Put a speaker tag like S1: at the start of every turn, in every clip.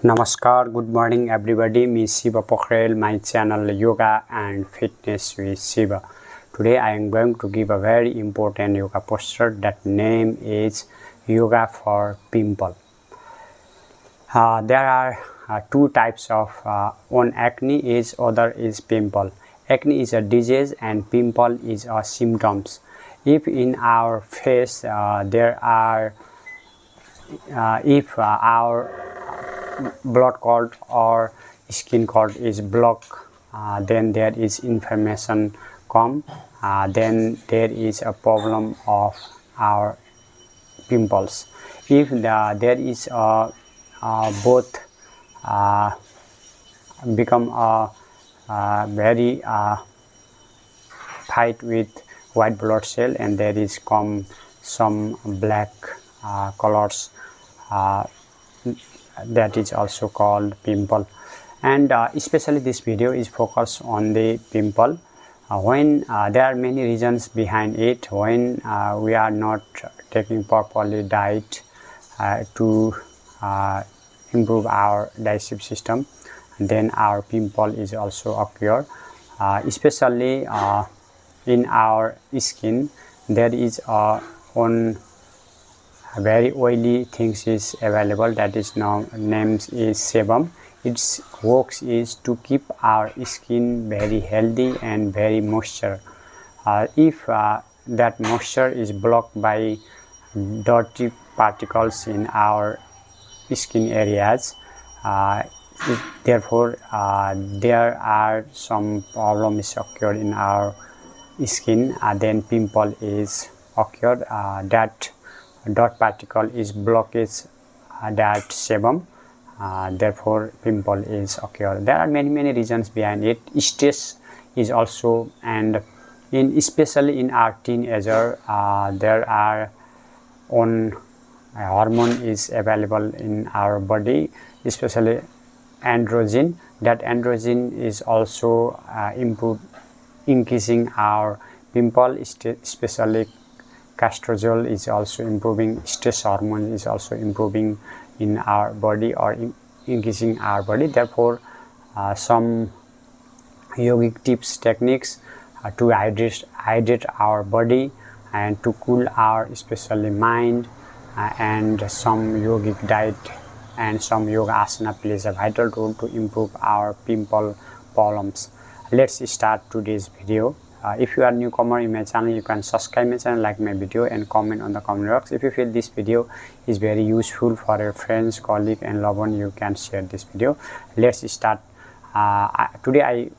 S1: Namaskar, good morning everybody. Me Shiva Pokharel, my channel Yoga and Fitness with Shiva. Today I am going to give a very important yoga posture. That name is Yoga for Pimple. There are two types of one acne is, other is pimple. Acne is a disease and pimple is a symptoms. If in our face if our blood cord or skin cord is blocked, then there is inflammation come, then there is a problem of our pimples. If there is both become a very fight with white blood cell and there is come some black colors, that is also called pimple. And especially this video is focused on the pimple when there are many reasons behind it. When we are not taking properly diet to improve our digestive system, then our pimple is also occur, especially in our skin. There is one very oily things is available, that is now names is sebum. Its works is to keep our skin very healthy and very moisture. If that moisture is blocked by dirty particles in our skin areas, therefore there are some problems occurred in our skin, then pimple is occurred. That dot particle is blockage that sebum, therefore pimple is occur. There are many reasons behind it. Stress is also, and especially in our teenager, there are one hormone is available in our body, especially androgen. That androgen is also increasing our pimple, especially castrol is also improving. Stress hormone is also improving in our body or increasing our body. Therefore some yogic tips techniques to hydrate our body and to cool our especially mind, and some yogic diet and some yoga asana plays a vital role to improve our pimple problems. Let's start today's video. If you are newcomer in my channel, you can subscribe my channel, like my video and comment on the comment box. If you feel this video is very useful for your friends, colleague and loved one, you can share this video. Let's start. Today I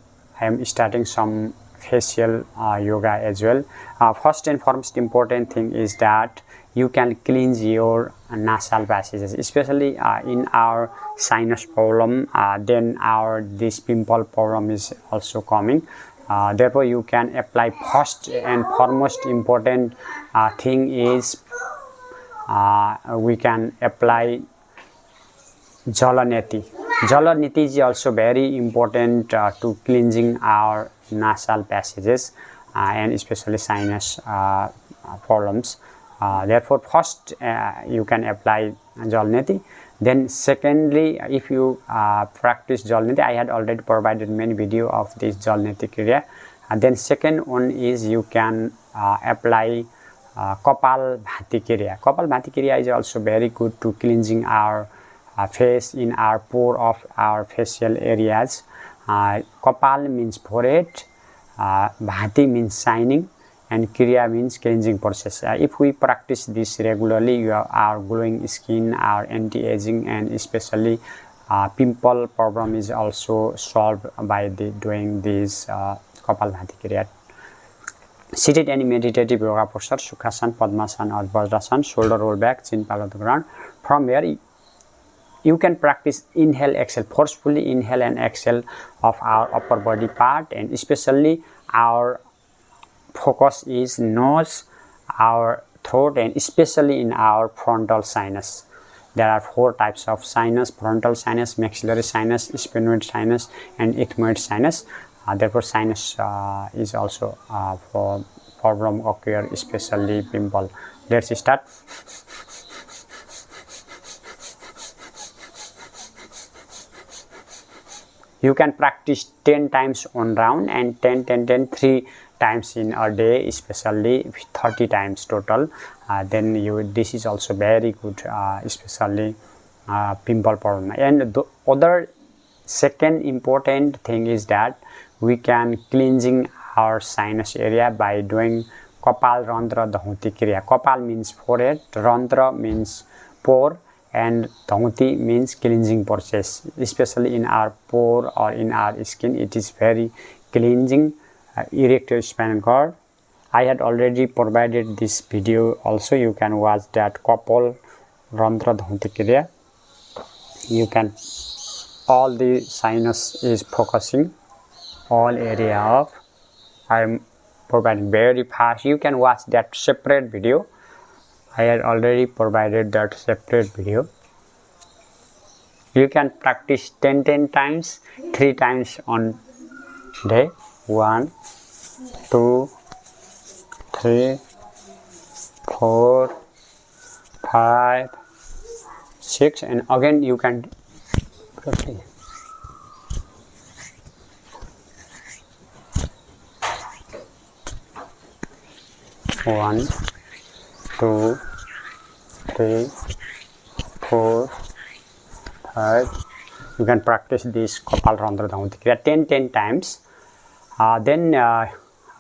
S1: am starting some facial yoga as well. First and foremost important thing is that you can cleanse your nasal passages, especially in our sinus problem. Then this pimple problem is also coming. Therefore you can apply first and foremost important thing is we can apply jalaneti. Jalaneti is also very important to cleansing our nasal passages and especially sinus problems. Therefore first you can apply jalaneti. Then secondly, if you practice jalaneti, I had already provided many video of this jalaneti kriya. Then second one is you can apply kapal bhati kriya. Kapal bhati kriya is also very good to cleansing our face in our pore of our facial areas. Kapal means forehead, bhati means shining, and kriya means cleansing process. If we practice this regularly, our glowing skin, our anti-aging, and especially pimple problem is also solved by doing this kapal bhati kriya. Seated and meditative yoga posture, Sukhasana, Padmasana or Vajrasana, shoulder roll back, chin parallel to the ground. From here you can practice inhale, exhale, forcefully inhale and exhale of our upper body part, and especially our focus is nose, our throat, and especially in our frontal sinus. There are four types of sinus: frontal sinus, maxillary sinus, sphenoid sinus, and ethmoid sinus. Therefore sinus is also for problem occur, especially pimple. Let's start. You can practice 10 times one round and 10 10 10 3 times in a day, especially 30 times total. Then this is also very good, especially pimple problem. And the other second important thing is that we can cleansing our sinus area by doing Kapal Randra Dhahuti Kriya. Kapal means forehead, Randra means pore, and Dhahuti means cleansing process. Especially in our pore or in our skin, it is very cleansing. Erector spinal cord. I had already provided this video also. You can watch that Kapal Randra Dhahuti Kriya. You can, all the sinus is focusing all area of. I am providing very fast. You can watch that separate video. I had already provided that separate video. You can practice 10 times, 3 times on day. 1 2 3 4 5 6, and again you can 1 2 3 4 5. You can practice this Kapal Randra Dhahuti Kriya 10 times. Then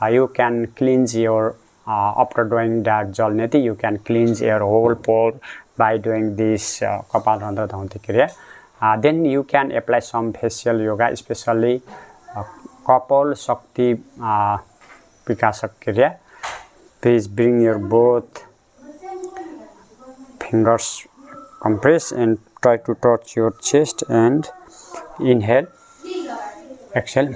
S1: you can cleanse your, after doing that Jalneti, you can cleanse your whole pore by doing this Kapal Randra Dhahuti Kriya. Then you can apply some facial yoga, especially Kapal Shakti Vikasak Kriya. Please bring your both fingers, compress and try to touch your chest and inhale, exhale.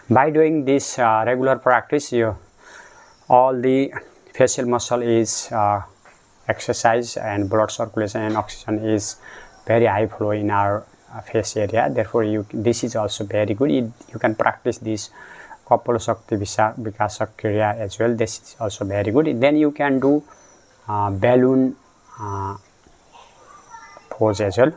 S1: By doing this regular practice, all the facial muscle is exercise, and blood circulation and oxygen is very high flow in our face area. Therefore, this is also very good. You can practice this Kapala Shakti Vikasak Kriya as well. This is also very good. Then you can do balloon pose as well.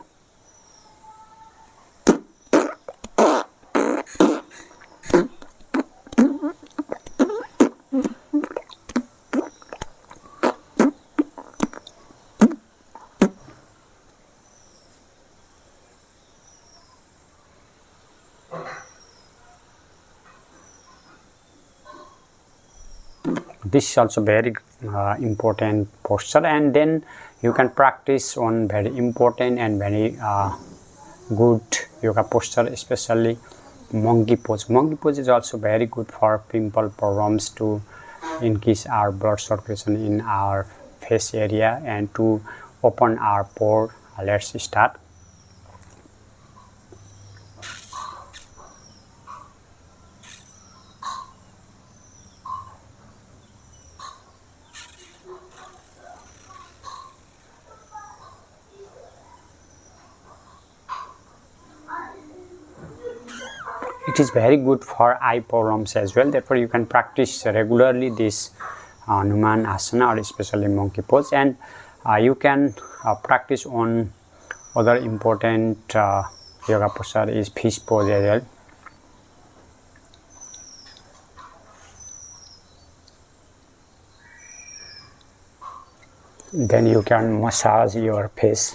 S1: This is also very important posture, and then you can practice on very important and very good yoga posture, especially monkey pose. Monkey pose is also very good for pimple problems, to increase our blood circulation in our face area and to open our pore. Let's start. It is very good for eye problems as well. Therefore, you can practice regularly this Hanuman Asana, or especially monkey pose, and you can practice on other important yoga posture is fish pose as well. Then you can massage your face.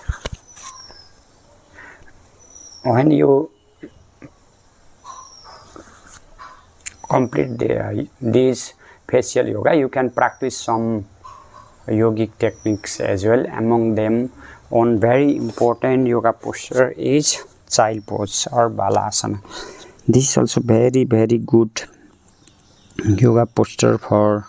S1: When you complete this facial yoga, you can practice some yogic techniques as well. Among them, one very important yoga posture is child pose or balasana. This is also very good yoga posture for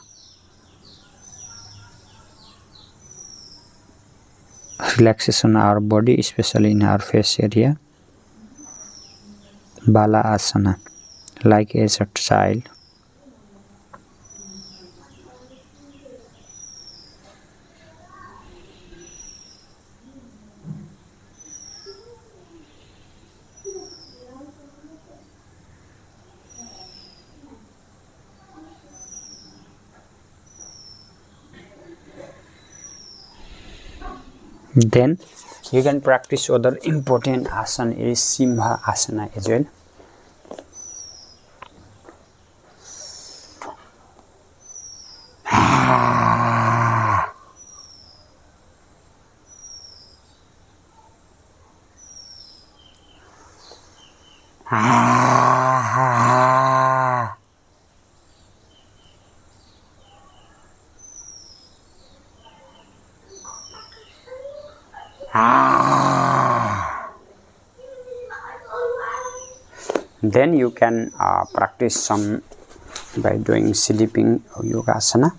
S1: relaxation our body, especially in our face area. Bala asana, like as a child. Then you can practice other important asana is Simha asana as well. Then you can practice some by doing sleeping yogasana.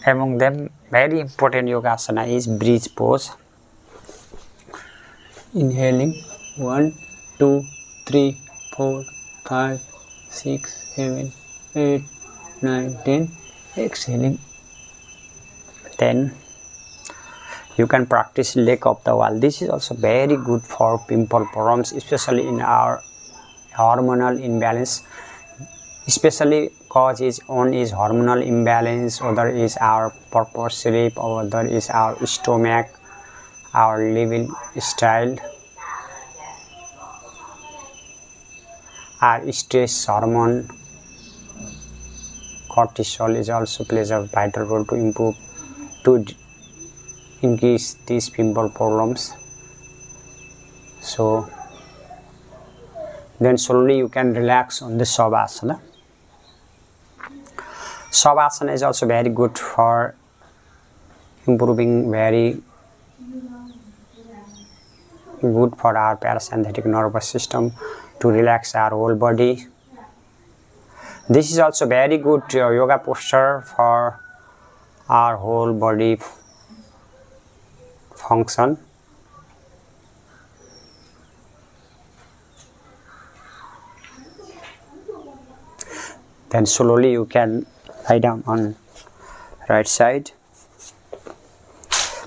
S1: Among them, very important yogasana is bridge pose. Inhaling 1, 2, 3, 4, 5, 6, 7, 8, 9, 10. Exhaling 10. You can practice leg of the wall. This is also very good for pimple problems, especially in our hormonal imbalance. Especially cause is one is hormonal imbalance, other is our proper sleep, other is our stomach, our living style, our stress hormone. Cortisol is also plays a vital role to increase these pimple problems. So then slowly you can relax on the Shavasana. Shavasana is also very good for improving, very good for our parasympathetic nervous system to relax our whole body. This is also very good yoga posture for our whole body function. Then slowly you can lie down on right side.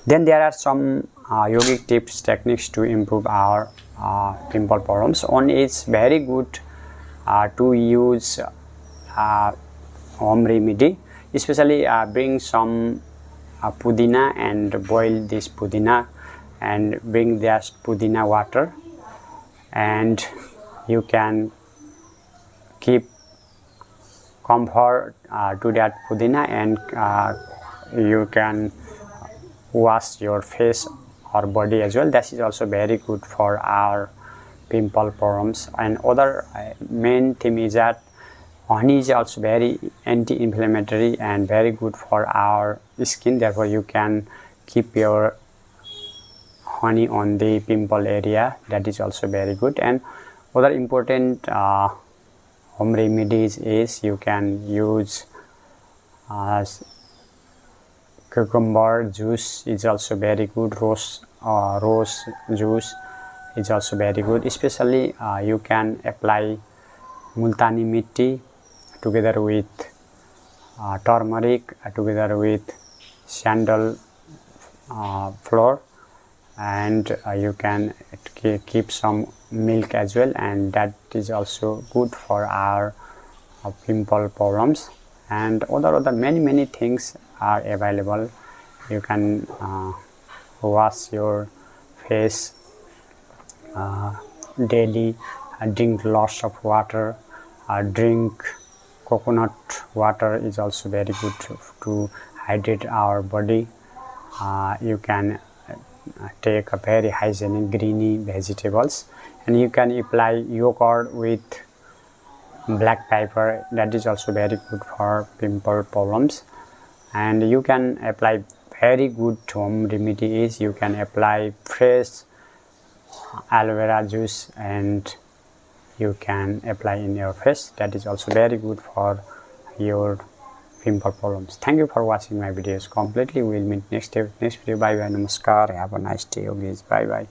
S1: Then there are some yogic tips, techniques to improve our pimple problems. One is very good to use home remedy, especially bring some pudina and boil this pudina and bring that pudina water, and you can keep comfort to that pudina, and you can wash your face or body as well. That is also very good for our pimple problems. And other main thing is that honey is also very anti-inflammatory and very good for our skin. Therefore you can keep your honey on the pimple area. That is also very good. And other important home remedies is you can use cucumber juice is also very good. Rose juice is also very good. Especially you can apply multani mitti together with turmeric, together with sandal flour, and you can keep some milk as well, and that is also good for our pimple problems. And other many things are available. You can wash your face daily, drink lots of water, drink coconut water is also very good to hydrate our body. You can take a very hygienic greeny vegetables, and you can apply yogurt with black pepper. That is also very good for pimple problems. And you can apply very good home remedy is you can apply fresh aloe vera juice and you can apply in your face. That is also very good for your pimple problems. Thank you for watching my videos completely. We will meet next video. Bye bye. Namaskar. Have a nice day. Bye bye.